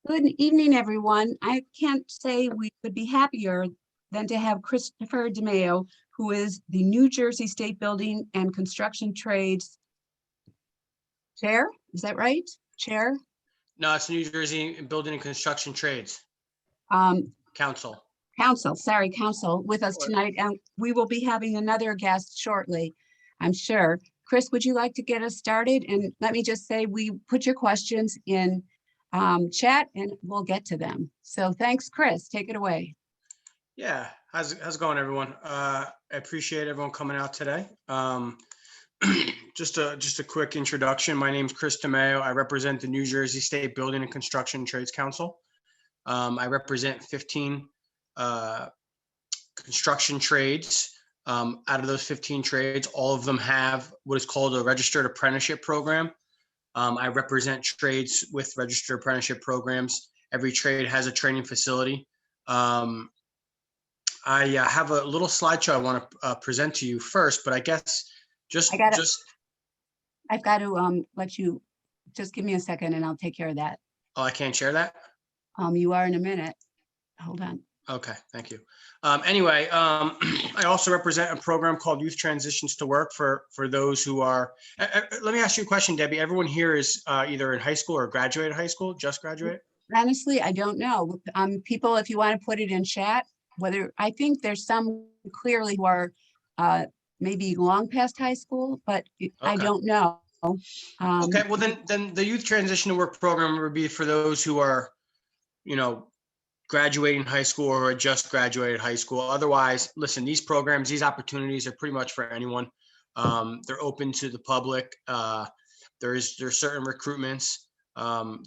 Good evening, everyone. I can't say we could be happier than to have Christopher DeMeo, who is the New Jersey State Building and Construction Trades Chair. Is that right? Chair? No, it's New Jersey Building and Construction Trades Council. Council with us tonight. And we will be having another guest shortly, I'm sure. Chris, would you like to get us started? And let me just say, we put your questions in chat and we'll get to them. So thanks, Chris. Take it away. Yeah, how's it going, everyone? I appreciate everyone coming out today. Just a quick introduction. My name is Chris DeMeo. I represent the New Jersey State Building and Construction Trades Council. I represent 15 construction trades. Out of those 15 trades, all of them have what is called a registered apprenticeship program. I represent trades with registered apprenticeship programs. Every trade has a training facility. I have a little slideshow I want to present to you first, but I guess I've got to let you just give me a second and I'll take care of that. Oh, I can't share that? You are in a minute. Hold on. Okay, thank you. Anyway, I also represent a program called Youth Transitions to Work for those who are, let me ask you a question, Debbie. Everyone here is either in high school or graduated high school, just graduated? Honestly, I don't know. People, if you want to put it in chat, I think there's some clearly who are maybe long past high school, but I don't know. Okay, well then the Youth Transition to Work program would be for those who are, graduating high school or just graduated high school. Otherwise, listen, these programs, these opportunities are pretty much for anyone. They're open to the public. There's certain recruitments.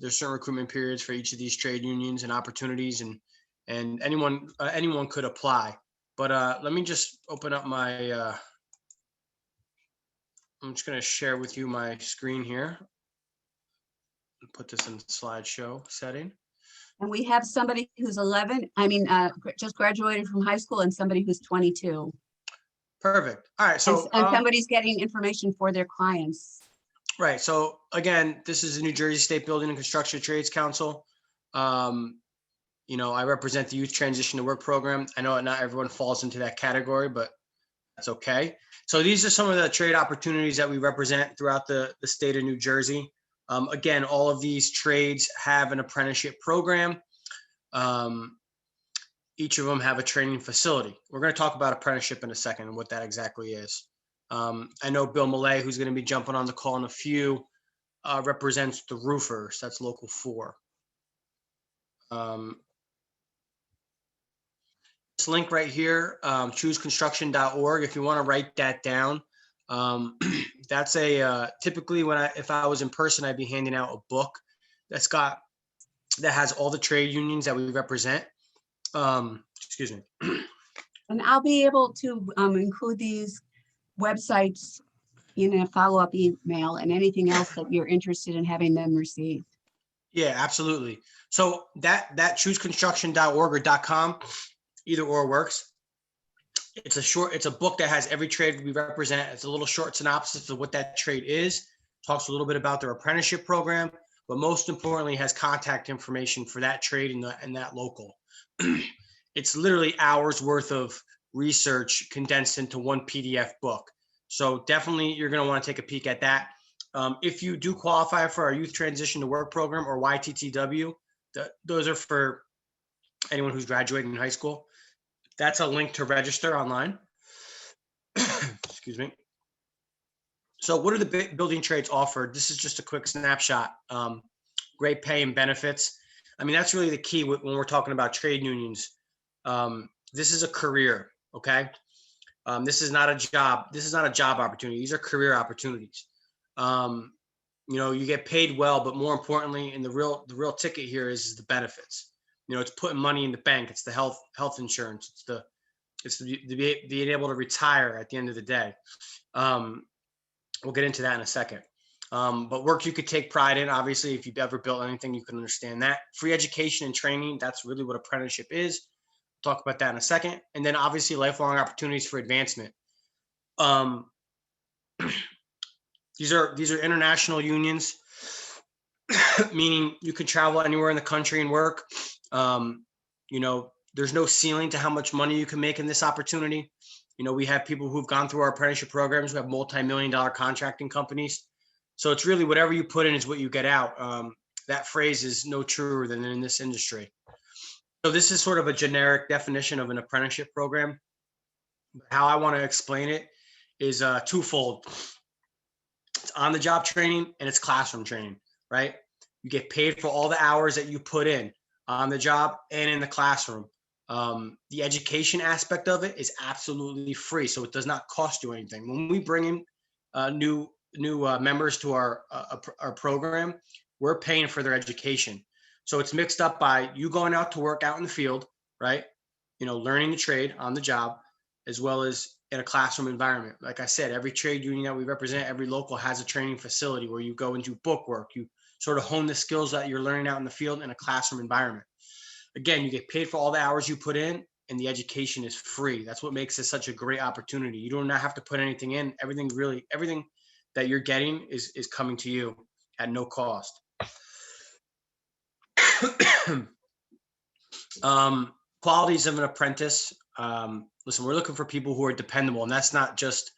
There's certain recruitment periods for each of these trade unions and opportunities, and anyone could apply. But let me just open up my. I'm just going to share with you my screen here. Put this in slideshow setting. And we have somebody who's just graduated from high school and somebody who's 22. Perfect. All right. So and somebody's getting information for their clients. Right. So again, this is the New Jersey State Building and Construction Trades Council. I represent the Youth Transition to Work program. I know not everyone falls into that category, but that's okay. So these are some of the trade opportunities that we represent throughout the state of New Jersey. Again, all of these trades have an apprenticeship program. Each of them have a training facility. We're going to talk about apprenticeship in a second and what that exactly is. I know Bill Millay, who's going to be jumping on the call in a few, represents the roofers. That's local 4. This link right here, chooseconstruction.org, if you want to write that down. That's typically if I was in person, I'd be handing out a book that has all the trade unions that we represent. Excuse me. And I'll be able to include these websites in a follow-up email and anything else that you're interested in having them receive. Yeah, absolutely. So that chooseconstruction.org or .com, either or works. It's a book that has every trade we represent. It's a little short synopsis of what that trade is, talks a little bit about their apprenticeship program, but most importantly has contact information for that trade and that local. It's literally hours worth of research condensed into one PDF book. So definitely you're going to want to take a peek at that. If you do qualify for our Youth Transition to Work program or YTTW, those are for anyone who's graduating high school. That's a link to register online. Excuse me. So what are the building trades offered? This is just a quick snapshot. Great pay and benefits. I mean, that's really the key when we're talking about trade unions. This is a career, okay? This is not a job. This is not a job opportunity. These are career opportunities. You get paid well, but more importantly, and the real ticket here is the benefits. It's putting money in the bank. It's the health insurance. It's being able to retire at the end of the day. We'll get into that in a second. But work you could take pride in. Obviously, if you've ever built anything, you can understand that. Free education and training. That's really what apprenticeship is. We'll talk about that in a second. And then obviously lifelong opportunities for advancement. These are international unions. meaning you could travel anywhere in the country and work. You know, there's no ceiling to how much money you can make in this opportunity. You know, we have people who've gone through our apprenticeship programs who have multi-million-dollar contracting companies. So it's really whatever you put in is what you get out. That phrase is no truer than in this industry. So this is sort of a generic definition of an apprenticeship program. How I want to explain it is twofold. It's on-the-job training and it's classroom training, right? You get paid for all the hours that you put in on the job and in the classroom. The education aspect of it is absolutely free, so it does not cost you anything. When we bring in new members to our program, we're paying for their education. So it's mixed up by you going out to work out in the field, right? You know, learning the trade on the job, as well as in a classroom environment. Like I said, every trade union that we represent, every local has a training facility where you go and do book work. You sort of hone the skills that you're learning out in the field in a classroom environment. Again, you get paid for all the hours you put in, and the education is free. That's what makes this such a great opportunity. You do not have to put anything in. Everything that you're getting is coming to you at no cost. Qualities of an apprentice. Listen, we're looking for people who are dependable, and that's not just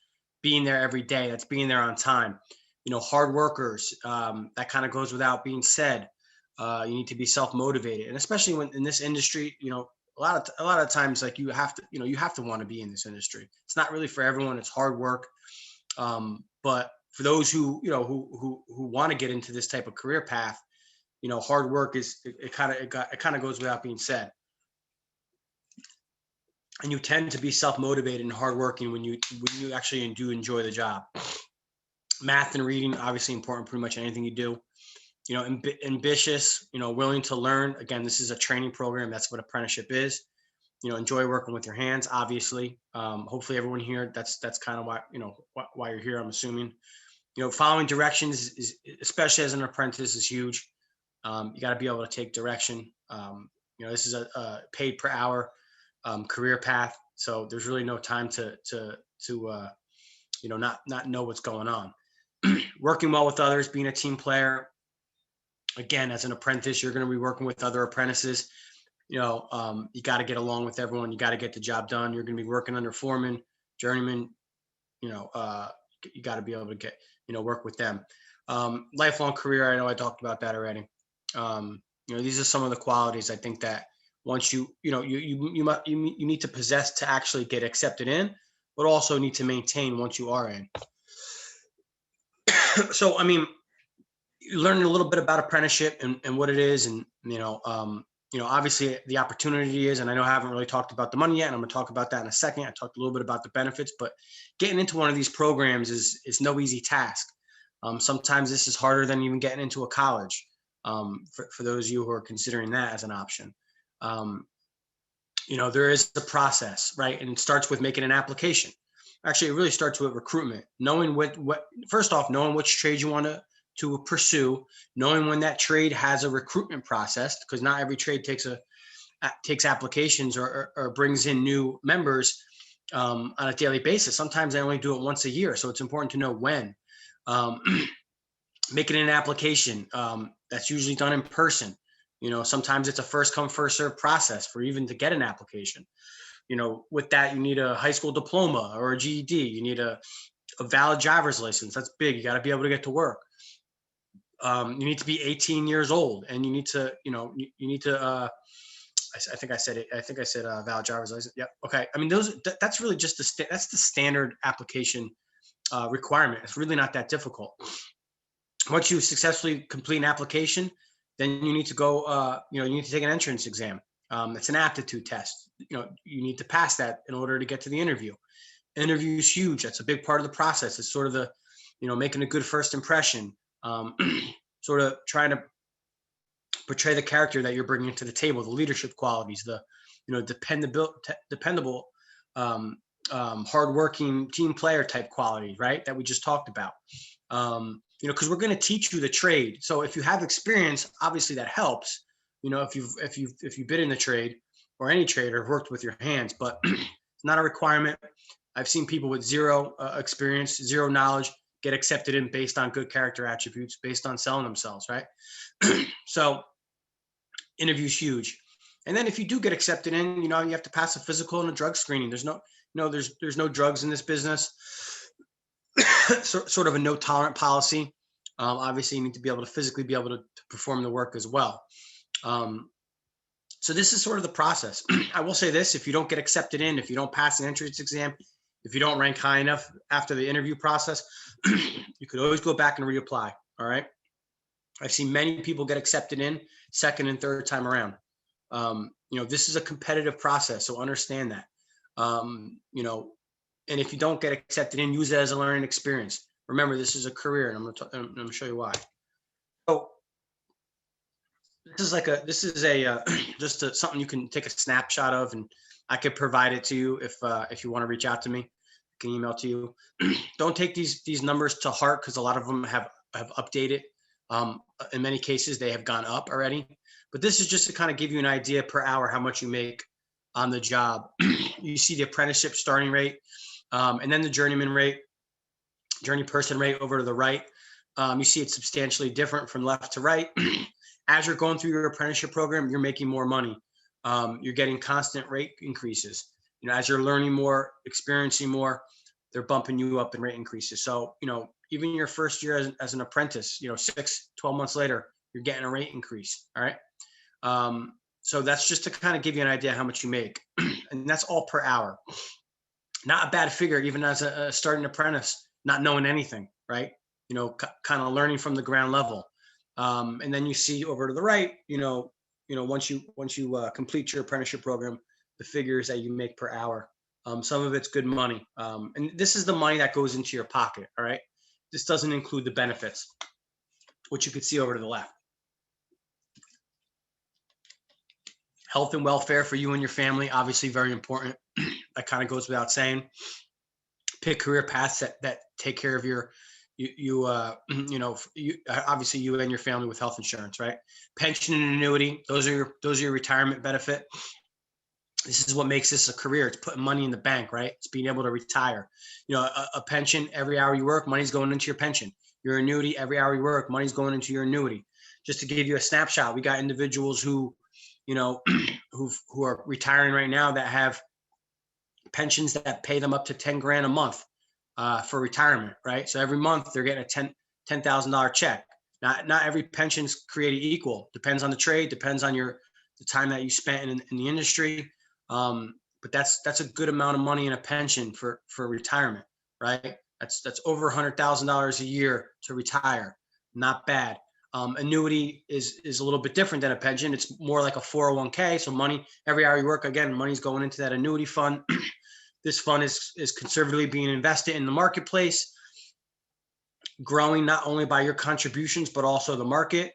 being there every day. That's being there on time. You know, hard workers. That kind of goes without being said. You need to be self-motivated, and especially when in this industry, you know, a lot of times, like you have to want to be in this industry. It's not really for everyone. It's hard work, but for those who want to get into this type of career path, you know, hard work is it kind of goes without being said. And you tend to be self-motivated and hardworking when you actually do enjoy the job. Math and reading, obviously important, pretty much anything you do. You know, ambitious, you know, willing to learn. Again, this is a training program. That's what apprenticeship is. You know, enjoy working with your hands, obviously. Hopefully everyone here, that's kind of why, you know, why you're here, I'm assuming. You know, following directions is especially as an apprentice, is huge. You got to be able to take direction. You know, this is a paid per hour career path. So there's really no time to you know, not know what's going on. Working well with others, being a team player. Again, as an apprentice, you're going to be working with other apprentices. You know, you got to get along with everyone. You got to get the job done. You're going to be working under foreman, journeyman. You know, you got to be able to get, you know, work with them. Lifelong career. I know I talked about that already. You know, these are some of the qualities I think that once you need to possess to actually get accepted in, but also need to maintain once you are in. So, I mean, learning a little bit about apprenticeship and what it is, and you know, obviously the opportunity is, and I know I haven't really talked about the money yet, and I'm going to talk about that in a second. I talked a little bit about the benefits, but getting into one of these programs is no easy task. Sometimes this is harder than even getting into a college. For those of you who are considering that as an option. You know, there is a process, right? And it starts with making an application. Actually, it really starts with recruitment, knowing first off, knowing which trade you want to pursue, knowing when that trade has a recruitment process, because not every trade takes applications or brings in new members on a daily basis. Sometimes they only do it once a year. So it's important to know when. Making an application, that's usually done in person. You know, sometimes it's a first come, first serve process for even to get an application. You know, with that, you need a high school diploma or a GED. You need a valid driver's license. That's big. You got to be able to get to work. You need to be 18 years old, and you need to, you know, you need to, I think I said it. I think I said valid driver's license. Yeah. Okay. I mean, that's really just that's the standard application requirement. It's really not that difficult. Once you successfully complete an application, then you need to go, you need to take an entrance exam. It's an aptitude test. You know, you need to pass that in order to get to the interview. Interview is huge. That's a big part of the process. It's sort of the, making a good first impression, sort of trying to portray the character that you're bringing to the table, the leadership qualities, the, dependable, hardworking team player type qualities, right? That we just talked about. Because we're going to teach you the trade. So if you have experience, obviously that helps. If you've been in the trade or any trade or worked with your hands, but it's not a requirement. I've seen people with zero experience, zero knowledge, get accepted in based on good character attributes, based on selling themselves, right? So interview's huge. And then if you do get accepted in, you know, you have to pass a physical and a drug screening. There's no, there's no drugs in this business. Sort of a no tolerant policy. Obviously, you need to be able to physically be able to perform the work as well. So this is sort of the process. I will say this: if you don't get accepted in, if you don't pass an entrance exam, if you don't rank high enough after the interview process, you could always go back and reapply. All right. I've seen many people get accepted in second and third time around. This is a competitive process, so understand that. And if you don't get accepted in, use it as a learning experience. Remember, this is a career, and I'm going to show you why. So this is just something you can take a snapshot of, and I could provide it to you if you want to reach out to me. I can email to you. Don't take these numbers to heart, because a lot of them have updated. In many cases, they have gone up already. But this is just to kind of give you an idea per hour how much you make on the job. You see the apprenticeship starting rate, and then the journeyman rate, journey person rate over to the right. You see it's substantially different from left to right. As you're going through your apprenticeship program, you're making more money. You're getting constant rate increases. As you're learning more, experiencing more, they're bumping you up in rate increases. So, even your first year as an apprentice, 12 months later, you're getting a rate increase. All right. So that's just to kind of give you an idea how much you make. And that's all per hour. Not a bad figure, even as a starting apprentice, not knowing anything, right? Kind of learning from the ground level. And then you see over to the right, once you complete your apprenticeship program, the figures that you make per hour. Some of it's good money. And this is the money that goes into your pocket. All right. This doesn't include the benefits, which you could see over to the left. Health and welfare for you and your family, obviously very important. That kind of goes without saying. Pick career paths that take care of obviously you and your family with health insurance, right? Pension and annuity, those are your retirement benefit. This is what makes this a career. It's putting money in the bank, right? It's being able to retire. A pension, every hour you work, money's going into your pension. Your annuity, every hour you work, money's going into your annuity. Just to give you a snapshot, we got individuals who are retiring right now that have pensions that pay them up to 10 grand a month for retirement, right? So every month they're getting a $10,000 check. Not every pension's created equal. Depends on the trade, depends on the time that you spent in the industry. But that's a good amount of money in a pension for retirement, right? That's over $100,000 a year to retire. Not bad. Annuity is a little bit different than a pension. It's more like a 401k. So money, every hour you work, again, money's going into that annuity fund. This fund is conservatively being invested in the marketplace, growing not only by your contributions, but also the market.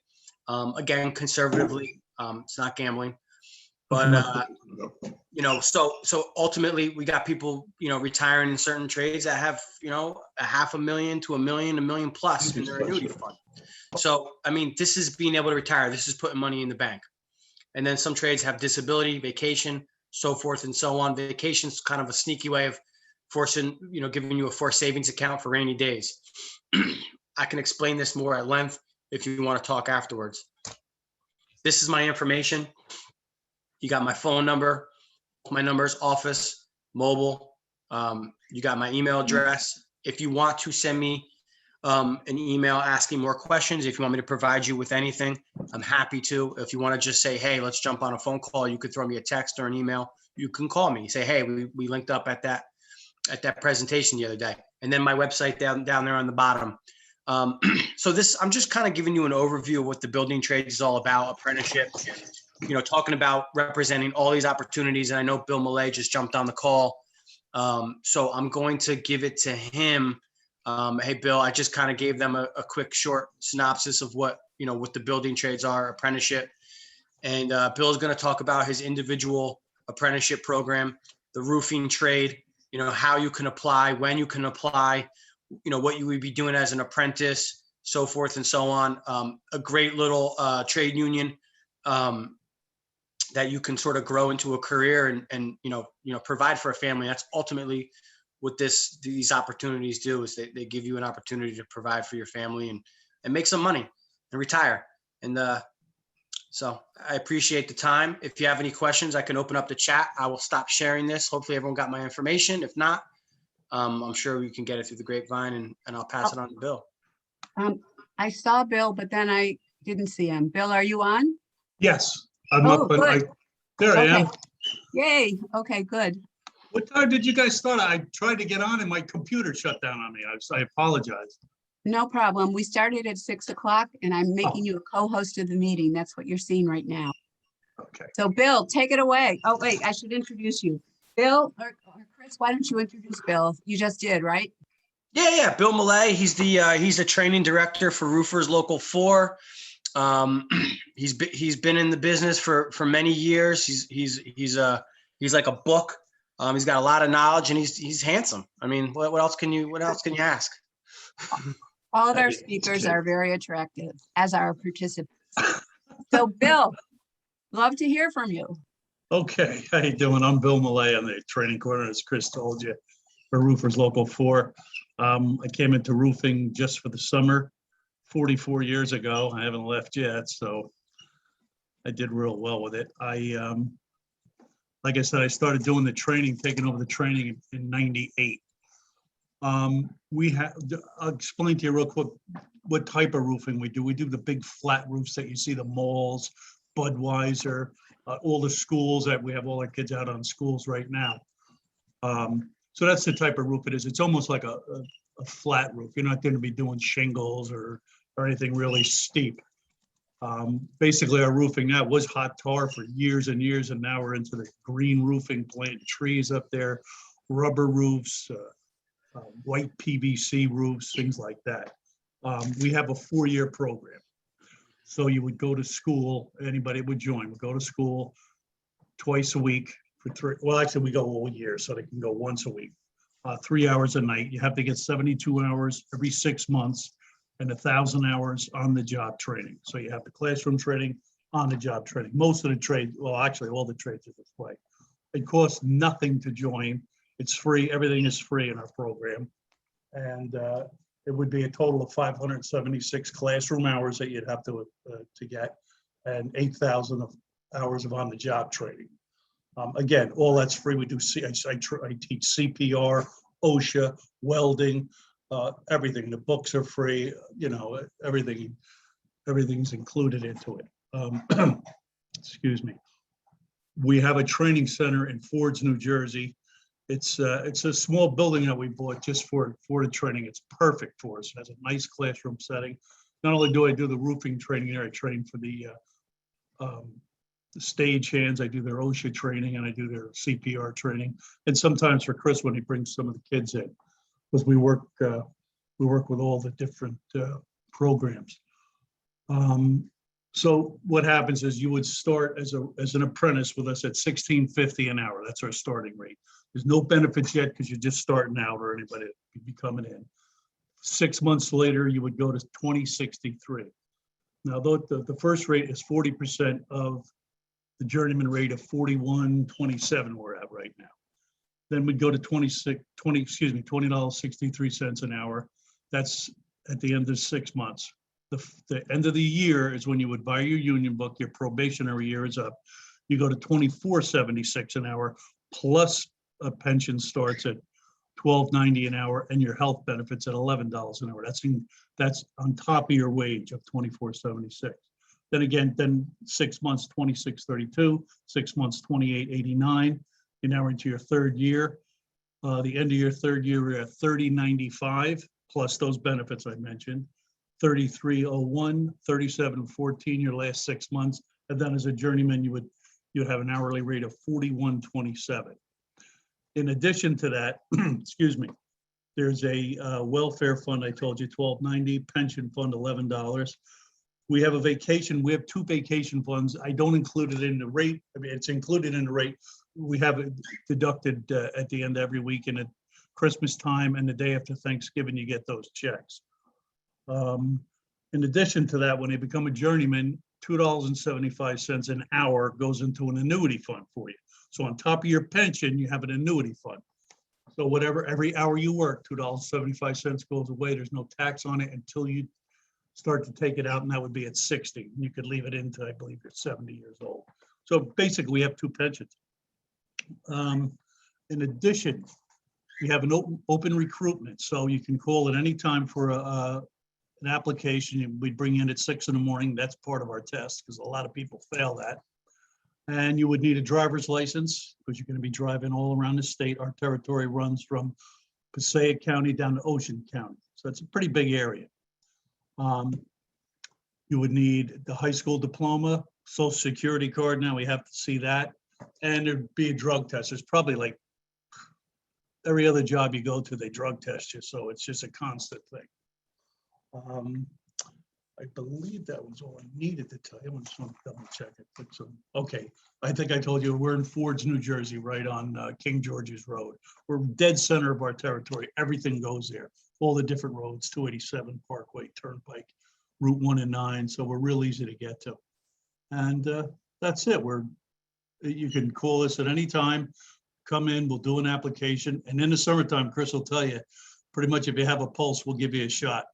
Again, conservatively, it's not gambling. But, so ultimately we got people, retiring in certain trades that have, $500,000 to $1 million plus in their annuity fund. So, this is being able to retire. This is putting money in the bank. And then some trades have disability, vacation, so forth and so on. Vacation's kind of a sneaky way of giving you a forced savings account for rainy days. I can explain this more at length if you want to talk afterwards. This is my information. You got my phone number, my number's office, mobile. You got my email address. If you want to send me an email asking more questions, if you want me to provide you with anything, I'm happy to. If you want to just say, hey, let's jump on a phone call, you could throw me a text or an email. You can call me, say, hey, we linked up at that presentation the other day. And then my website down there on the bottom. So I'm just kind of giving you an overview of what the building trades is all about, apprenticeship, talking about representing all these opportunities. And I know Bill Millay just jumped on the call. So I'm going to give it to him. Hey, Bill, I just kind of gave them a quick short synopsis of what the building trades are, apprenticeship. And Bill's going to talk about his individual apprenticeship program, the roofing trade, how you can apply, when you can apply, what you would be doing as an apprentice, so forth and so on. A great little trade union that you can sort of grow into a career and provide for a family. That's ultimately what these opportunities do is they give you an opportunity to provide for your family and make some money and retire. And so I appreciate the time. If you have any questions, I can open up the chat. I will stop sharing this. Hopefully everyone got my information. If not, I'm sure we can get it through the grapevine, and I'll pass it on to Bill. I saw Bill, but then I didn't see him. Bill, are you on? Yes, I'm Oh, up and good. there I Okay. am. Yay. Okay, good. What time did you guys start? I tried to get on and my computer shut down on me. I apologize. No problem. We started at 6 o'clock and I'm making you a co-host of the meeting. That's what you're seeing right now. Okay. So Bill, take it away. Oh, wait, I should introduce you. Bill or Chris, why don't you introduce Bill? You just did, right? Yeah. Bill Millay. He's the training director for Roofers Local 4. He's been in the business for many years. He's like a book. He's got a lot of knowledge and he's handsome. I mean, what else can you ask? All of our speakers are very attractive, as are our participants. So Bill, love to hear from you. Okay, how you doing? I'm Bill Millay. I'm the training coordinator, as Chris told you, for Roofers Local 4. I came into roofing just for the summer 44 years ago. I haven't left yet, so I did real well with it. Like I said, I started doing the training, taking over the training in 98. I'll explain to you real quick what type of roofing we do. We do the big flat roofs that you see, the malls, Budweiser, all the schools that we have all our kids out on schools right now. So that's the type of roof it is. It's almost like a flat roof. You're not going to be doing shingles or anything really steep. Basically, our roofing now was hot tar for years and years, and now we're into the green roofing, planting trees up there, rubber roofs, white PVC roofs, things like that. We have a 4-year program. So you would go to school, anybody would join, would go to school twice a week for 3, well, actually we go all year, so they can go once a week, 3 hours a night. You have to get 72 hours every 6 months and 1,000 hours on the job training. So you have the classroom training, on the job training. Most of the trades, well, actually all the trades are this way. It costs nothing to join. It's free. Everything is free in our program. And it would be a total of 576 classroom hours that you'd have to get, and 8,000 hours of on-the-job training. Again, all that's free. We do. I teach CPR, OSHA, welding, everything. The books are free. You know, everything's included into it. Excuse me. We have a training center in Fords, New Jersey. It's a small building that we bought just for the training. It's perfect for us. It has a nice classroom setting. Not only do I do the roofing training there, I train for the stage hands. I do their OSHA training and I do their CPR training. And sometimes for Chris when he brings some of the kids in, because we work with all the different programs. So what happens is you would start as an apprentice with us at $16.50 an hour. That's our starting rate. There's no benefits yet because you're just starting out or anybody be coming in. 6 months later, you would go to $20.63. Now, the first rate is 40% of the journeyman rate of $41.27 we're at right now. Then we'd go to $20.63 an hour. That's at the end of 6 months. The end of the year is when you would buy your union book. Your probationary year is up. You go to $24.76 an hour, plus a pension starts at $12.90 an hour, and your health benefits at $11 an hour. That's on top of your wage of $24.76. Then again, 6 months $26.32, 6 months $28.89. You're now into your third year. The end of your third year, we're at $30.95 plus those benefits I mentioned. $33.01, $37.14 your last 6 months, and then as a journeyman, you would have an hourly rate of $41.27. In addition to that, excuse me, there's a welfare fund. I told you $12.90, pension fund $11. We have a vacation. We have 2 vacation funds. I don't include it in the rate. I mean, it's included in the rate. We have it deducted at the end of every week, and at Christmas time and the day after Thanksgiving, you get those checks. In addition to that, when they become a journeyman, $2.75 an hour goes into an annuity fund for you. So on top of your pension, you have an annuity fund. So whatever, every hour you work, $2.75 goes away. There's no tax on it until you start to take it out, and that would be at 60. You could leave it into, I believe, you're 70 years old. So basically, we have two pensions. In addition, we have an open recruitment, so you can call at any time for an application. We bring in at 6 in the morning. That's part of our test because a lot of people fail that. And you would need a driver's license because you're going to be driving all around the state. Our territory runs from Passaic County down to Ocean County, so it's a pretty big area. You would need the high school diploma, social security card. Now we have to see that, and there'd be a drug test. There's probably like every other job you go to, they drug test you, so it's just a constant thing. I believe that was all I needed to tell you. I just want to double check it. But okay, I think I told you we're in Fords, New Jersey, right on King George's Road. We're dead center of our territory. Everything goes there. All the different roads, 287, Parkway, Turnpike, Route 1 and 9. So we're real easy to get to. And that's it. You can call us at any time. Come in, we'll do an application. And in the summertime, Chris will tell you, pretty much if you have a pulse, we'll give you a shot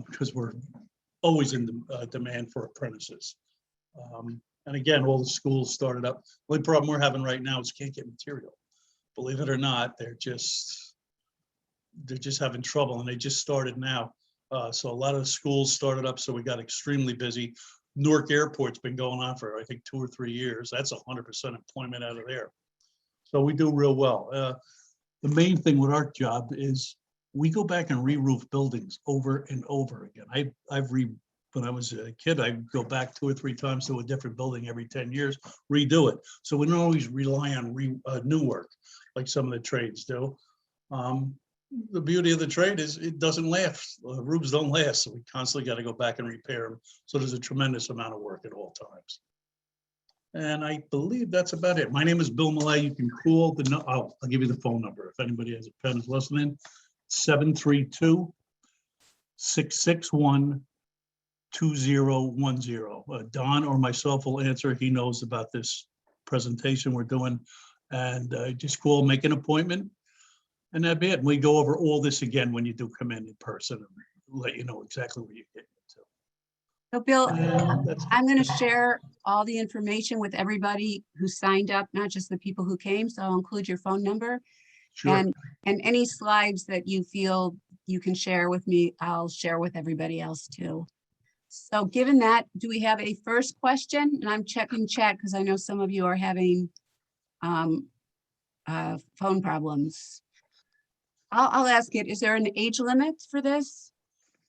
because we're always in demand for apprentices. And again, all the schools started up. The only problem we're having right now is can't get material. Believe it or not, they're just having trouble, and they just started now. So a lot of the schools started up, so we got extremely busy. Newark Airport's been going on for, I think, 2 or 3 years. That's 100% employment out of there. So we do real well. The main thing with our job is we go back and re-roof buildings over and over again. When I was a kid, I'd go back 2 or 3 times to a different building every 10 years, redo it. So we don't always rely on new work like some of the trades do. The beauty of the trade is it doesn't last. Roofs don't last, so we constantly got to go back and repair them. So there's a tremendous amount of work at all times. And I believe that's about it. My name is Bill Millay. You can call I'll give you the phone number if anybody has a pen is listening. 732-661-2010. Don or myself will answer. He knows about this presentation we're doing. And just call, make an appointment, and that'd be it. We go over all this again when you do come in person and let you know exactly what you're getting into. So Bill, And I'm going to share all the information with everybody who signed up, not just the people who came. So I'll include your phone number. Sure. And any slides that you feel you can share with me, I'll share with everybody else too. So given that, do we have a first question? And I'm checking chat because I know some of you are having phone problems. I'll ask it. Is there an age limit for this?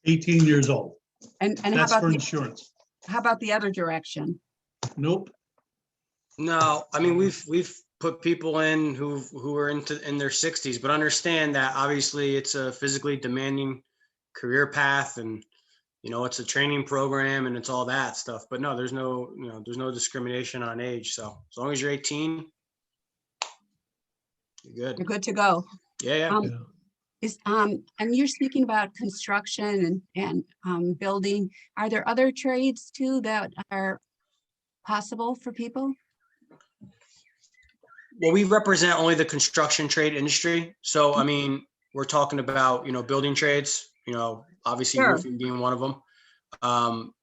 18 years old. And how That's about for insurance. how about the other direction? Nope. No, I mean, we've put people in who are in their 60s, but understand that obviously it's a physically demanding career path, and it's a training program and it's all that stuff. But no, there's no discrimination on age. So as long as you're 18, you're good. You're good to go. Yeah. And you're speaking about construction and building. Are there other trades too that are possible for people? Well, we represent only the construction trade industry. So, I mean, we're talking about, building trades, obviously Sure. roofing being one of them.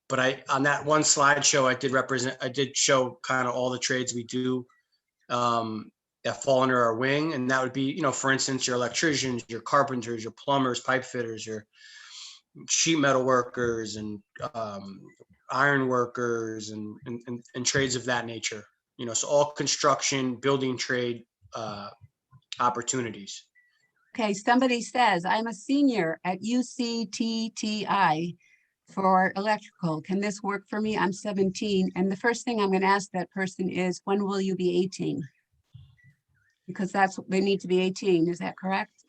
But on that one slideshow, I did show kind of all the trades we do that fall under our wing. And that would be, for instance, your electricians, your carpenters, your plumbers, pipe fitters, your sheet metal workers, and iron workers, and trades of that nature. So all construction, building trade opportunities. Okay, somebody says, I'm a senior at UCTTI for electrical. Can this work for me? I'm 17. And the first thing I'm going to ask that person is, when will you be 18? Because they need to be 18. Is that correct?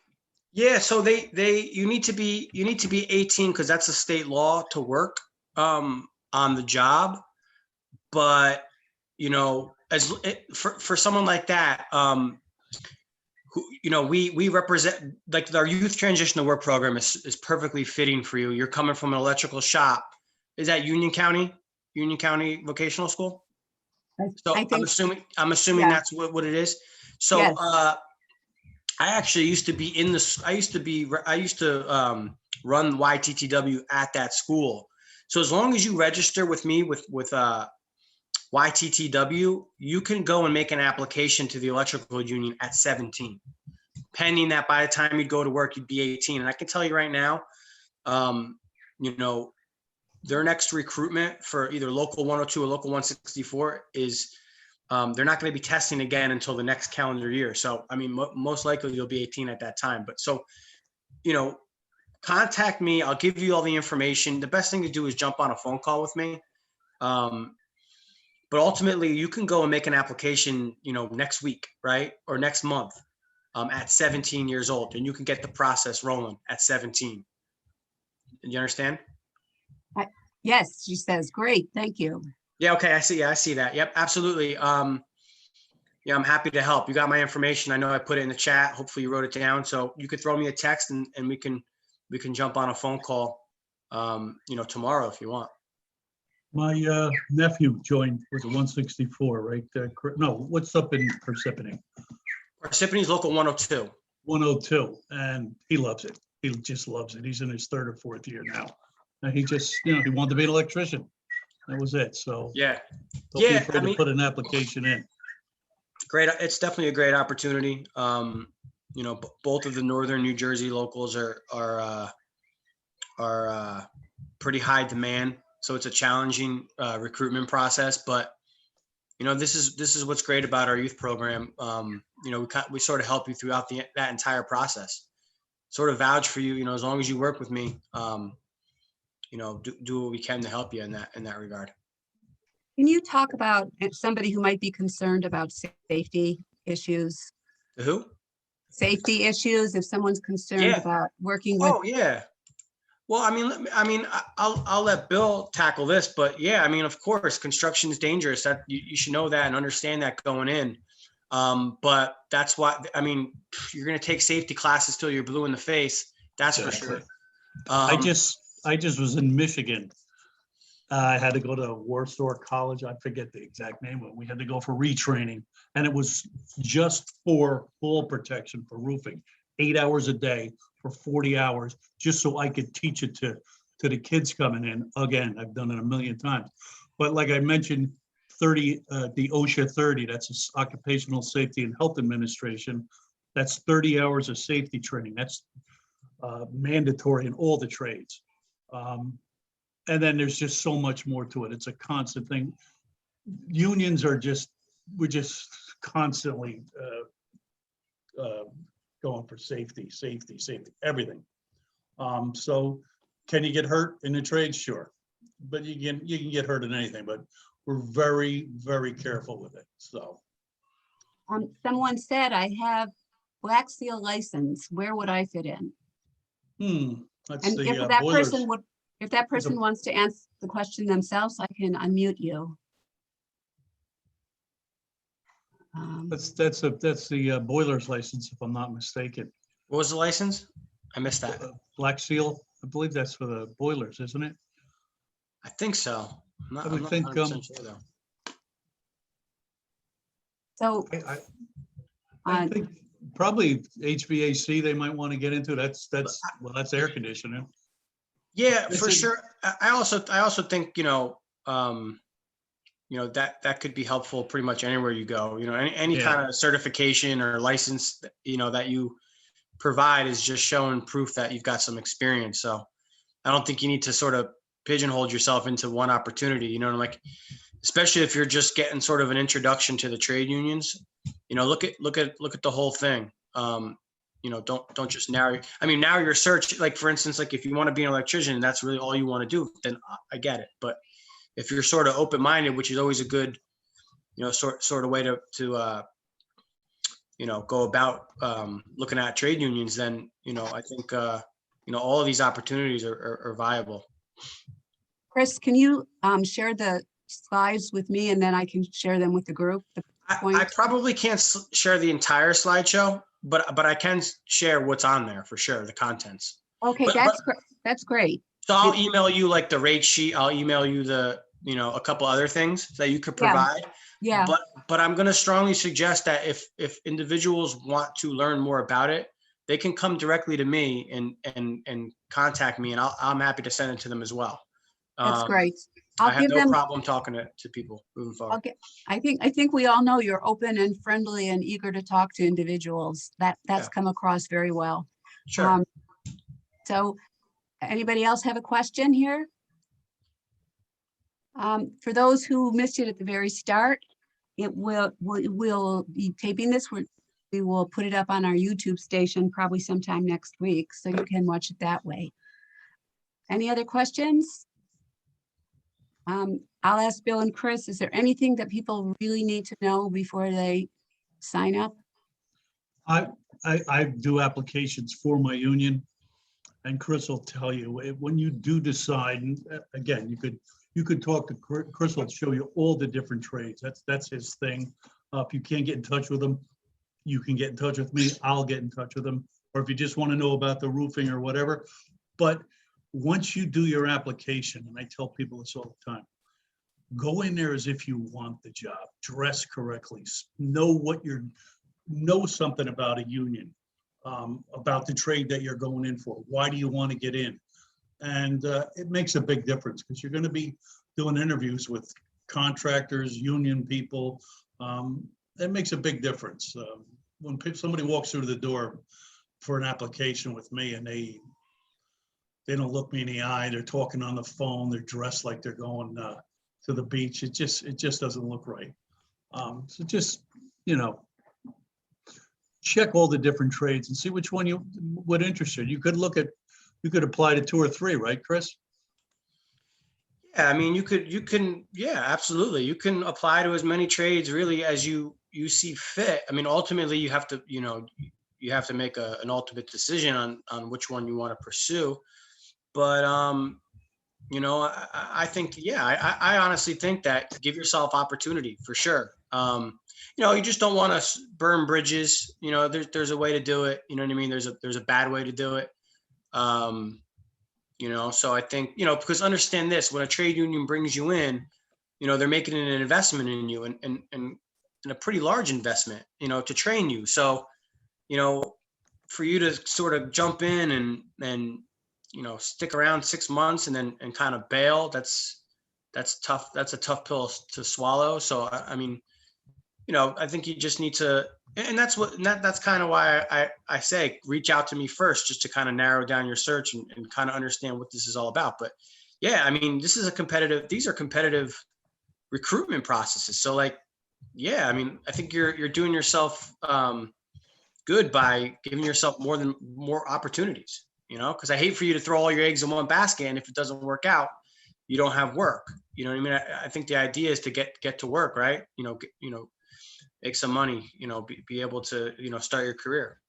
Yeah, so you need to be 18 because that's a state law to work on the job. But for someone like that, we represent, like, our youth transition to work program is perfectly fitting for you. You're coming from an electrical shop. Is that Union County Vocational School? So I'm assuming yeah. that's what it is. So Yes. I actually used to be in the, I used to run YTTW at that school. So as long as you register with me with YTTW, you can go and make an application to the electrical union at 17, pending that by the time you go to work, you'd be 18. And I can tell you right now, you know, their next recruitment for either local 102 or local 164 is they're not going to be testing again until the next calendar year. So, I mean, most likely you'll be 18 at that time. But so, you know, contact me. I'll give you all the information. The best thing to do is jump on a phone call with me. But ultimately, you can go and make an application, you know, next week, right? Or next month at 17 years old, and you can get the process rolling at 17. You understand? Yes, she says, great, thank you. Yeah, okay, I see. Yeah, I see that. Yep, absolutely. Yeah, I'm happy to help. You got my information. I know I put it in the chat. Hopefully you wrote it down. So you could throw me a text and we can jump on a phone call, you know, tomorrow if you want. My nephew joined with the 164, right? No, what's up in Parsippany? Parsippany's local 102. 102, and he loves it. He just loves it. He's in his 3rd or 4th year now. And he just, you know, he wanted to be an electrician. That was it. So Yeah. don't be Yeah, afraid I mean, to put an application in. great. It's definitely a great opportunity. You know, both of the Northern New Jersey locals are pretty high demand. So it's a challenging recruitment process, but you know, this is what's great about our youth program. You know, we sort of help you throughout that entire process, sort of vouch for you, you know, as long as you work with me, you know, do what we can to help you in that regard. Can you talk about somebody who might be concerned about safety issues? Who? Safety issues, if someone's concerned Yeah. about working with, Oh, yeah. Well, I'll let Bill tackle this, but yeah, I mean, of course, construction is dangerous. That you should know that and understand that going in. But that's why, I mean, you're going to take safety classes till you're blue in the face. That's for Exactly. sure. I just was in Michigan. I had to go to Warsaw College. I forget the exact name, but we had to go for retraining, and it was just for fall protection for roofing, 8 hours a day for 40 hours, just so I could teach it to the kids coming in. Again, I've done it a million times, but like I mentioned, the OSHA 30, that's Occupational Safety and Health Administration. That's 30 hours of safety training. That's mandatory in all the trades. And then there's just so much more to it. It's a constant thing. Unions are we're just constantly going for safety, everything. So can you get hurt in the trade? Sure. But you can get hurt in anything, but we're very, very careful with it, so. someone said, I have Black Seal license, where would I fit in? That's And the if that boilers. person would, if that person wants to answer the question themselves, I can unmute you. That's the boilers license, if I'm not mistaken. What was the license? I missed that. Black Seal, I believe that's for the boilers, isn't it? I think so. I'm I would not think, 100% sure though. So I think probably HVAC they might want to get into. That's air conditioning. Yeah, for sure. I also think, you know, that could be helpful pretty much anywhere you go. You know, any kind of certification or license, you know, that you provide is just showing proof that you've got some experience. So I don't think you need to sort of pigeonhole yourself into one opportunity, you know, like, especially if you're just getting sort of an introduction to the trade unions, you know, look at the whole thing. You know, don't just narrow your search. Like, for instance, like if you want to be an electrician and that's really all you want to do, then I get it. But if you're sort of open-minded, which is always a good, you know, sort of way to you know, go about looking at trade unions, then, you know, I think, you know, all of these opportunities are viable. Chris, can you share the slides with me and then I can share them with the group? I probably can't share the entire slideshow, but I can share what's on there for sure, the contents. Okay, that's great. So I'll email you like the rate sheet. I'll email you the a couple other things that you could Yeah. provide. Yeah, But I'm going to strongly suggest that if individuals want to learn more about it, they can come directly to me and contact me, and I'm happy to send it to them as well. that's Um, great. I I'll have give no them, problem talking to people moving I'll forward. get, I think we all know you're open and friendly and eager to talk to individuals. That's Yeah. come across very well. Sure. So anybody else have a question here? For those who missed it at the very start, we'll be taping this. We will put it up on our YouTube station probably sometime next week, so you can watch it that way. Any other questions? I'll ask Bill and Chris, is there anything that people really need to know before they sign up? I do applications for my union, and Chris will tell you, when you do decide, and again, you could talk to Chris, will show you all the different trades. That's his thing. If you can't get in touch with him, you can get in touch with me. I'll get in touch with him. Or if you just want to know about the roofing or whatever. But once you do your application, and I tell people this all the time, go in there as if you want the job, dress correctly, know something about a union, about the trade that you're going in for. Why do you want to get in? And it makes a big difference, because you're going to be doing interviews with contractors, union people. It makes a big difference. When somebody walks through the door for an application with me and they don't look me in the eye, they're talking on the phone, they're dressed like they're going to the beach, it just doesn't look right. So just, check all the different trades and see which one you would interest you. You could apply to 2 or 3, right, Chris? Yeah, I mean, yeah, absolutely. You can apply to as many trades really as you see fit. I mean, ultimately you have to, you have to make an ultimate decision on which one you want to pursue. But, I think, yeah, I honestly think that give yourself opportunity for sure. You just don't want to burn bridges. There's a way to do it. You know what I mean? There's a bad way to do it. So I think, because understand this, when a trade union brings you in, they're making an investment in you and a pretty large investment, to train you. So, for you to sort of jump in and stick around 6 months and then kind of bail, that's tough. That's a tough pill to swallow. So, I mean, I think you just need to, and that's kind of why I say, reach out to me first, just to kind of narrow down your search and kind of understand what this is all about. But yeah, I mean, these are competitive recruitment processes. So like, yeah, I mean, I think you're doing yourself good by giving yourself more opportunities, because I hate for you to throw all your eggs in one basket. And if it doesn't work out, you don't have work. You know what I mean? I think the idea is to get to work, right? Make some money, be able to, start your career.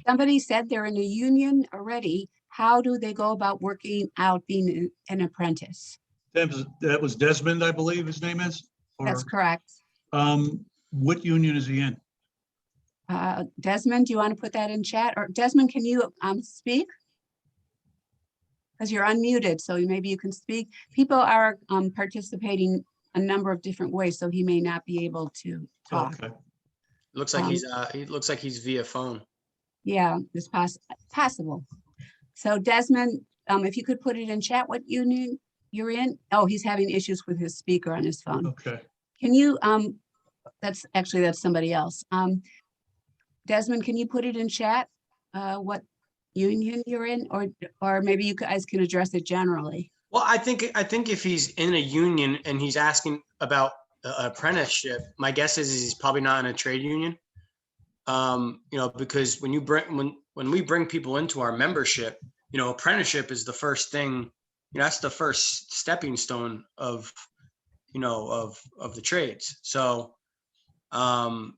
Somebody said they're in a union already. How do they go about working out being an apprentice? That was Desmond, I believe his name is. That's correct. What union is he in? Desmond, do you want to put that in chat? Or Desmond, can you speak? Because you're unmuted, so maybe you can speak. People are participating a number of different ways, so he may not be able to talk. Okay. Looks like he looks like he's via phone. Yeah, it's possible. So Desmond, if you could put it in chat, what union you're in? Oh, he's having issues with his speaker on his phone. Okay. Can you, that's somebody else. Desmond, can you put it in chat, what union you're in, or maybe you guys can address it generally? Well, I think if he's in a union and he's asking about apprenticeship, my guess is he's probably not in a trade union. Because when we bring people into our membership, apprenticeship is the first thing, that's the first stepping stone of the trades. So, to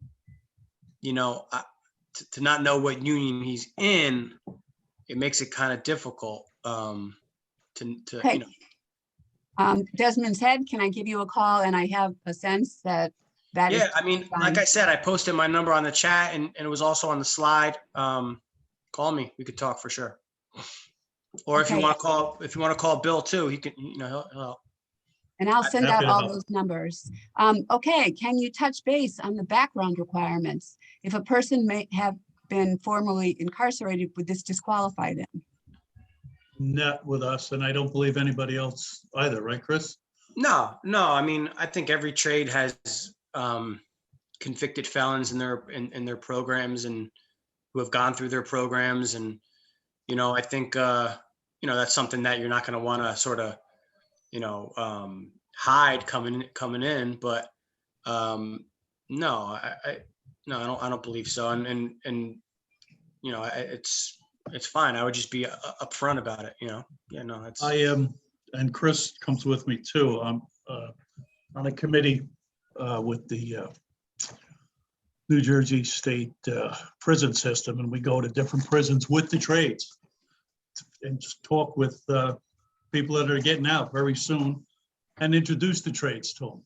not know what union he's in, it makes it kind of difficult. Okay. Desmond's head, can I give you a call? And I have a sense that is Yeah, I mean, fine. like I said, I posted my number on the chat and it was also on the slide. Call me, we could talk for sure. Or if you Okay. want to call Bill too, he can, he'll help. And I'll send Happy out to all help. those numbers. Okay, can you touch base on the background requirements? If a person may have been formerly incarcerated, would this disqualify them? Not with us, and I don't believe anybody else either, right, Chris? No, I mean, I think every trade has convicted felons in their programs and who have gone through their programs. And, I think, that's something that you're not going to want to sort of, hide coming in. But no, I don't believe so. And it's fine. I would just be upfront about it, Yeah, no, it's. I am, and Chris comes with me too. I'm on a committee with the New Jersey State prison system, and we go to different prisons with the trades and just talk with people that are getting out very soon and introduce the trades to them.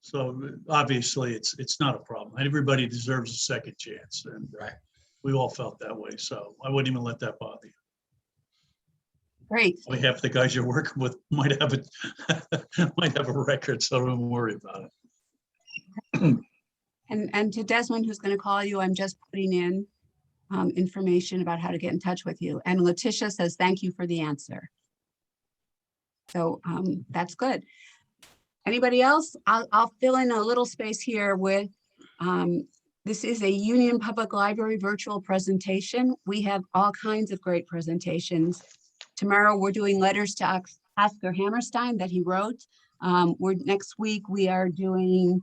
So obviously, it's not a problem. Everybody deserves a second chance, and Right. we all felt that way. So I wouldn't even let that bother you. Great. Only half the guys you're working with might have a record, so don't worry about it. And to Desmond, who's going to call you, I'm just putting in information about how to get in touch with you. And Letitia says, thank you for the answer. So that's good. Anybody else? I'll fill in a little space here with, this is a Union Public Library virtual presentation. We have all kinds of great presentations. Tomorrow, we're doing letters to Oscar Hammerstein that he wrote. Next week, we are doing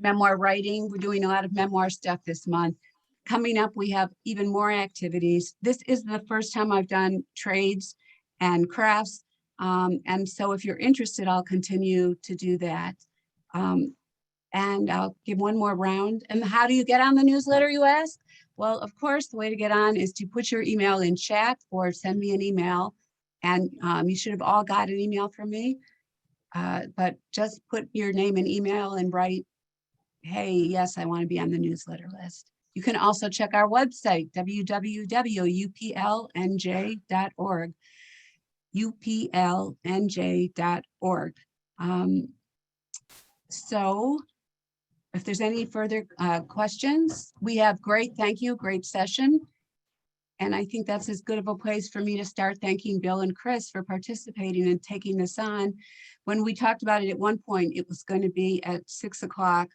memoir writing. We're doing a lot of memoir stuff this month. Coming up, we have even more activities. This is the first time I've done trades and crafts. And so if you're interested, I'll continue to do that. And I'll give one more round. And how do you get on the newsletter, you ask? Well, of course, the way to get on is to put your email in chat or send me an email. And you should have all got an email from me. But just put your name and email and write, hey, yes, I want to be on the newsletter list. You can also check our website, www.uplnj.org. uplnj.org. So if there's any further questions, we have thank you, great session. And I think that's as good of a place for me to start thanking Bill and Chris for participating and taking this on. When we talked about it at one point, it was going to be at 6 o'clock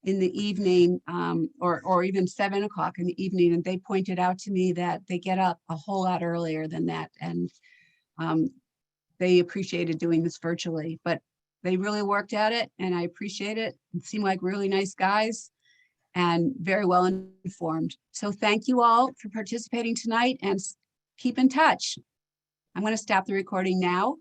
in the evening, or even 7 o'clock in the evening. And they pointed out to me that they get up a whole lot earlier than that. And they appreciated doing this virtually, but they really worked at it and I appreciate it. It seemed like really nice guys and very well informed. So thank you all for participating tonight and keep in touch. I'm going to stop the recording now.